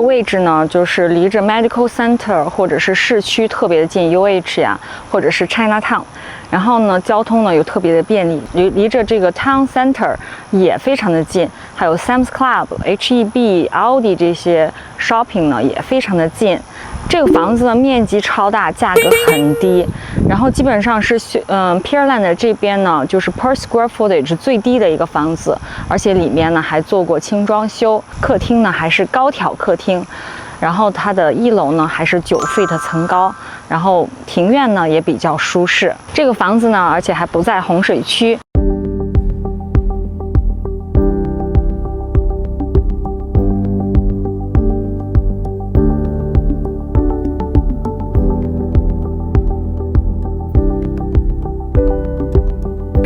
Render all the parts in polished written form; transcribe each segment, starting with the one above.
位置呢，就是离着 Medical Center 或者是市区特别的近 ，UH 呀，或者是 Chinatown。然后呢，交通呢又特别的便利，离着这个 Town Center 也非常的近，还有 Sam's Club、HEB、Aldi 这些 shopping 呢也非常的近。这个房子的面积超大，价格很低，然后基本上是Pearland 这边呢就是 per square footage 最低的一个房子，而且里面呢还做过轻装修，客厅呢还是高挑客厅。然后它的1楼呢还是9 feet 层高，然后庭院呢也比较舒适。这个房子呢，而且还不在洪水区。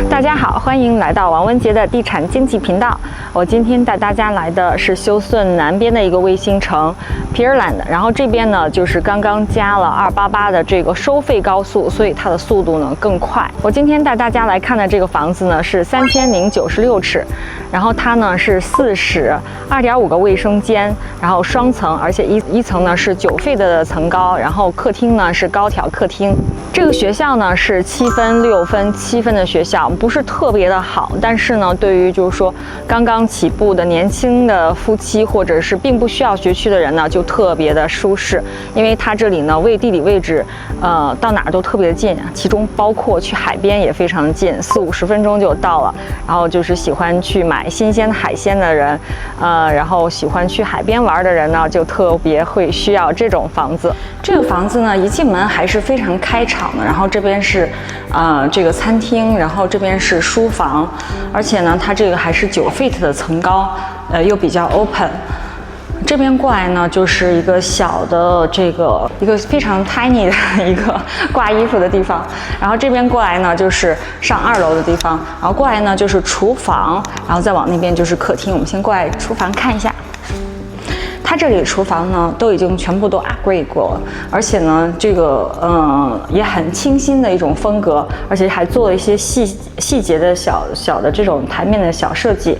大家好，欢迎来到王文杰的地产经济频道。我今天带大家来的是休斯顿南边的一个卫星城 Pearland， 然后这边呢就是刚刚加了288的这个收费高速，所以它的速度呢更快。我今天带大家来看的这个房子呢是3096尺，然后它呢是4室，2.5个卫生间，然后双层，而且一层呢是9 feet的层高，然后客厅呢是高挑客厅。这个学校呢是7分、6分、7分的学校，不是特别的好，但是呢，对于就是说刚刚起步的年轻的夫妻，或者是并不需要学区的人呢，就特别的舒适，因为它这里呢地理位置，到哪儿都特别的近，其中包括去海边也非常近，40-50分钟就到了。然后就是喜欢去买新鲜海鲜的人，然后喜欢去海边玩的人呢，就特别会需要这种房子。这个房子呢，一进门还是非常开敞的，然后这边是，这个餐厅，然后这边是书房，而且呢，它这个还是9 feet 的层高，又比较 open。这边过来呢，就是一个小的一个非常 tiny 的一个挂衣服的地方，然后这边过来呢就是上2楼的地方，然后过来呢就是厨房，然后再往那边就是客厅。我们先过来厨房看一下。它这里的厨房呢，都已经全部都 upgrade 过了，而且呢，这个也很清新的一种风格，而且还做了一些细节的小的这种台面的小设计，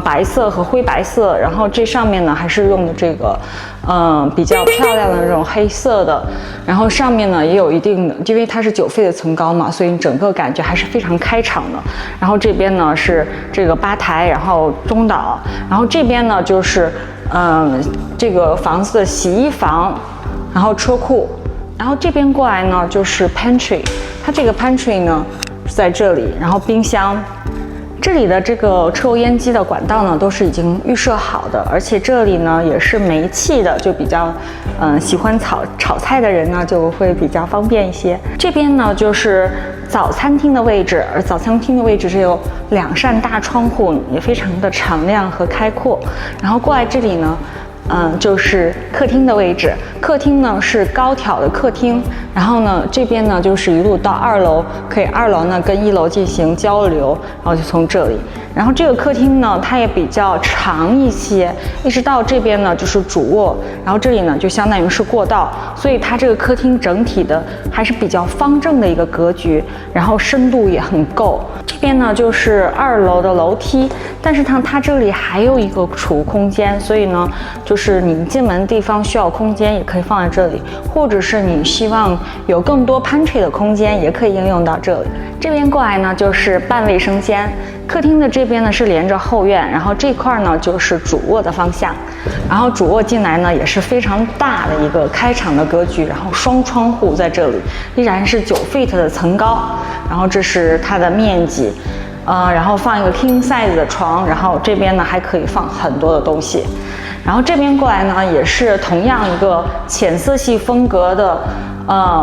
白色和灰白色，然后这上面呢还是用的这个比较漂亮的这种黑色的，然后上面呢也有一定的，因为它是9 feet的层高嘛，所以整个感觉还是非常开敞的。然后这边呢是这个吧台，然后中岛，然后这边呢就是这个房子的洗衣房，然后车库，然后这边过来呢就是 pantry， 它这个 pantry 呢是在这里，然后冰箱。这里的这个抽油烟机的管道呢都是已经预设好的，而且这里呢也是煤气的，就比较喜欢炒菜的人呢就会比较方便一些。这边呢就是早餐厅的位置，而早餐厅的位置是有2扇大窗户，也非常的敞亮和开阔。然后过来这里呢，就是客厅的位置。客厅呢是高挑的客厅，然后呢这边呢就是一路到2楼，可以2楼呢跟1楼进行交流，然后就从这里。然后这个客厅呢它也比较长一些，一直到这边呢就是主卧，然后这里呢就相当于是过道，所以它这个客厅整体的还是比较方正的一个格局，然后深度也很够。这边呢就是2楼的楼梯，但是它这里还有一个储物空间，所以呢就是你进门地方需要空间也可以放在这里，或者是你希望有更多 pantry 的空间也可以应用到这里。这边过来呢就是半卫生间，客厅的这边呢是连着后院，然后这块呢就是主卧的方向，然后主卧进来呢也是非常大的一个开敞的格局，然后双窗户在这里，依然是9 feet 的层高，然后这是它的面积，然后放一个 king size 的床，然后这边呢还可以放很多的东西。然后这边过来呢也是同样一个浅色系风格的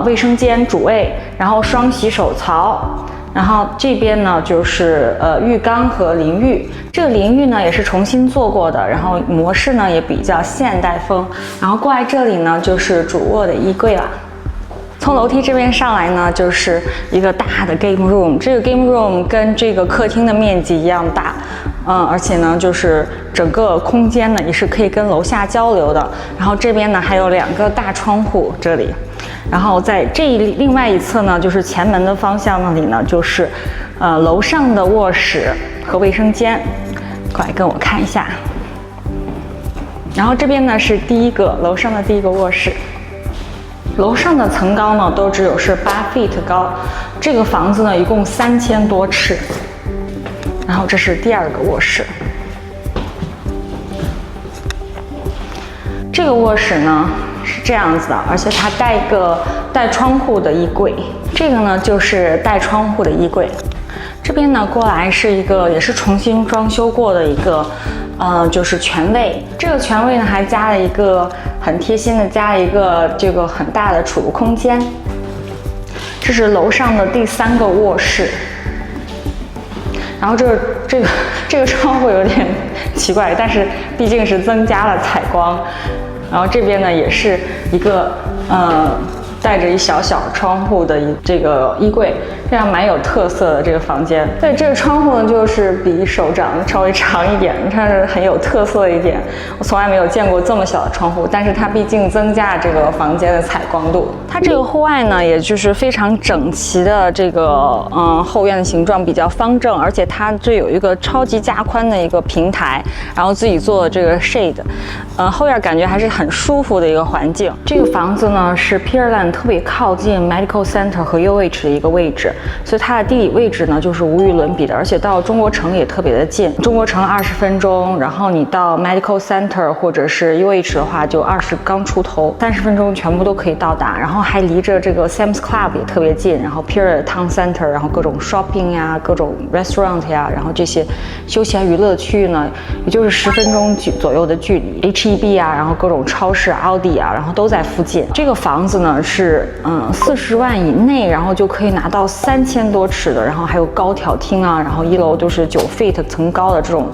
卫生间主卫，然后双洗手槽。然后这边呢就是浴缸和淋浴，这个淋浴呢也是重新做过的，然后模式呢也比较现代风。然后过来这里呢就是主卧的衣柜了。从楼梯这边上来呢，就是一个大的 game room。这个 game room 跟这个客厅的面积一样大，而且呢，就是整个空间呢也是可以跟楼下交流的。然后这边呢还有2个大窗户这里，然后在另外一侧呢，就是前门的方向那里呢，就是楼上的卧室和卫生间。过来跟我看一下。然后这边呢是楼上的第一个卧室。楼上的层高呢都只有是8 feet 高，这个房子呢一共3000多尺。然后这是第二个卧室。这个卧室呢是这样子的，而且它带一个带窗户的衣柜。这个呢就是带窗户的衣柜。这边呢过来是一个也是重新装修过的一个就是全卫。这个全卫呢还加了一个很贴心的加了一个这个很大的储物空间。这是楼上的第3个卧室。然后这个窗户有点奇怪，但是毕竟是增加了采光。然后这边呢也是一个带着一小窗户的这个衣柜，这样蛮有特色的这个房间。对，这个窗户呢就是比手掌稍微长一点，它是很有特色的一点。我从来没有见过这么小的窗户，但是它毕竟增加了这个房间的采光度。它这个户外呢，也就是非常整齐的这个后院的形状比较方正，而且它这有一个超级加宽的一个平台，然后自己做的这个 shade， 后院感觉还是很舒服的一个环境。这个房子呢是 Pearland特别靠近 Medical Center 和 UH 的一个位置，所以它的地理位置呢就是无与伦比的，而且到中国城也特别的近。中国城20分钟，然后你到 Medical Center 或者是 UH 的话就20刚出头，30分钟全部都可以到达。然后还离着这个 Sam's Club 也特别近，然后 Pearland Town Center， 然后各种 shopping 呀，各种 restaurant 呀，然后这些休闲娱乐区域呢，也就是10分钟左右的距离。HEB 啊，然后各种超市、奥迪啊，然后都在附近。这个房子呢是40万以内，然后就可以拿到3000多尺的，然后还有高挑厅啊，然后1楼都是9 feet 层高的这种，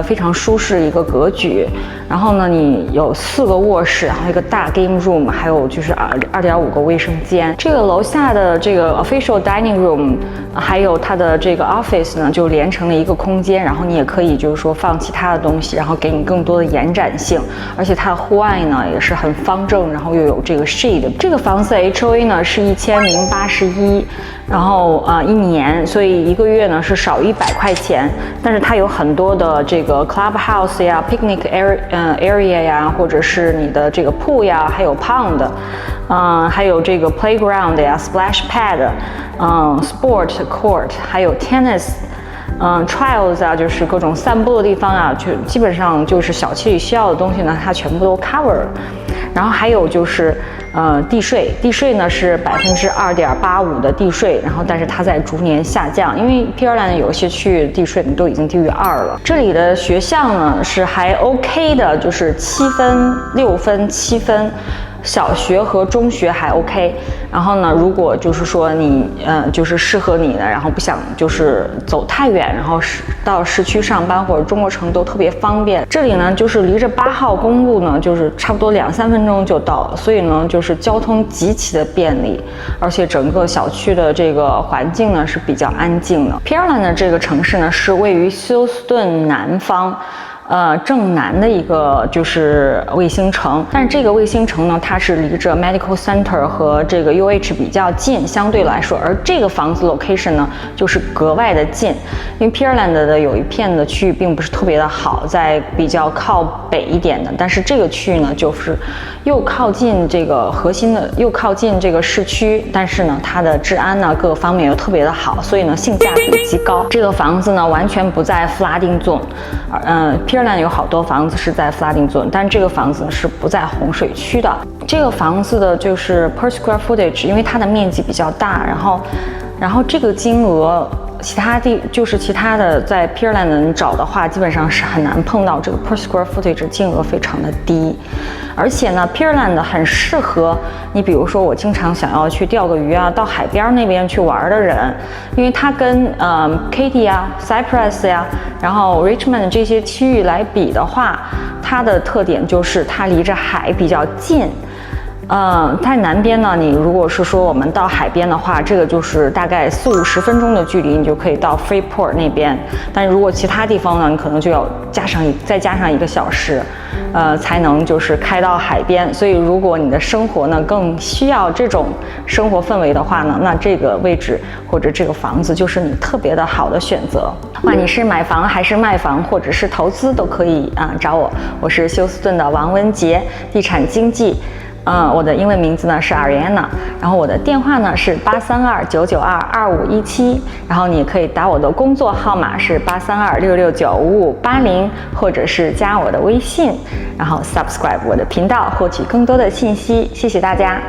非常舒适一个格局。然后呢，你有4个卧室，还有一个大 game room， 还有就是2.5个卫生间。这个楼下的这个 official dining room， 还有它的这个 office 呢，就连成了一个空间。然后你也可以就是说放其他的东西，然后给你更多的延展性。而且它的户外呢也是很方正，然后又有这个 shade。这个房子的 HOA 呢是1081，然后1年，所以1个月呢是少100块钱。但是它有很多的这个 clubhouse 呀、picnic area 呀，或者是你的这个 pool 呀，还有 pond， 还有这个 playground 呀、splash pad，sport court， 还有 tennis。trails 啊，就是各种散步的地方啊，就基本上就是小区里需要的东西呢，它全部都 cover。然后还有就是地税呢是2.85%的地税，然后但是它在逐年下降，因为 Pearland 有些区域地税都已经低于2了。这里的学校呢是还 OK 的，就是7分、6分、7分。小学和中学还 OK， 然后呢，如果就是说你就是适合你的，然后不想就是走太远，然后到市区上班或者中国城都特别方便。这里呢就是离着8号公路呢，就是差不多2-3分钟就到了，所以呢就是交通极其的便利，而且整个小区的这个环境呢是比较安静的。Pearland 的这个城市呢是位于休斯顿南方。正南的一个就是卫星城，但是这个卫星城呢，它是离着 Medical Center 和这个 UH 比较近，相对来说，而这个房子 location 呢，就是格外的近，因为 Pearland 的有一片的区域并不是特别的好，在比较靠北一点的，但是这个区域呢，就是又靠近这个核心的，又靠近这个市区，但是呢，它的治安呢各个方面又特别的好，所以呢，性价比极高。这个房子呢，完全不在 flooding zone，Pearland 有好多房子是在 flooding zone， 但这个房子是不在洪水区的。这个房子的就是 per square footage， 因为它的面积比较大，然后这个金额，其他的在 Pearland 你找的话，基本上是很难碰到这个 per square footage 金额非常的低。而且呢 Pearland 很适合你，比如说我经常想要去钓个鱼啊，到海边那边去玩的人，因为它跟Katy 啊、Cypress 呀，然后 Richmond 这些区域来比的话，它的特点就是它离着海比较近。在南边呢，你如果是说我们到海边的话，这个就是大概40-50分钟的距离，你就可以到 Freeport 那边。但是如果其他地方呢，你可能就要再加上1个小时。才能就是开到海边。所以如果你的生活呢更需要这种生活氛围的话呢，那这个位置或者这个房子就是你特别的好的选择。你是买房还是卖房或者是投资都可以找我，我是休斯顿的王文杰，地产经纪。我的英文名字呢是 Ariana， 然后我的电话呢是832-992-2517，然后你可以打我的工作号码是832-669-5580，或者是加我的微信，然后 subscribe 我的频道，获取更多的信息。谢谢大家。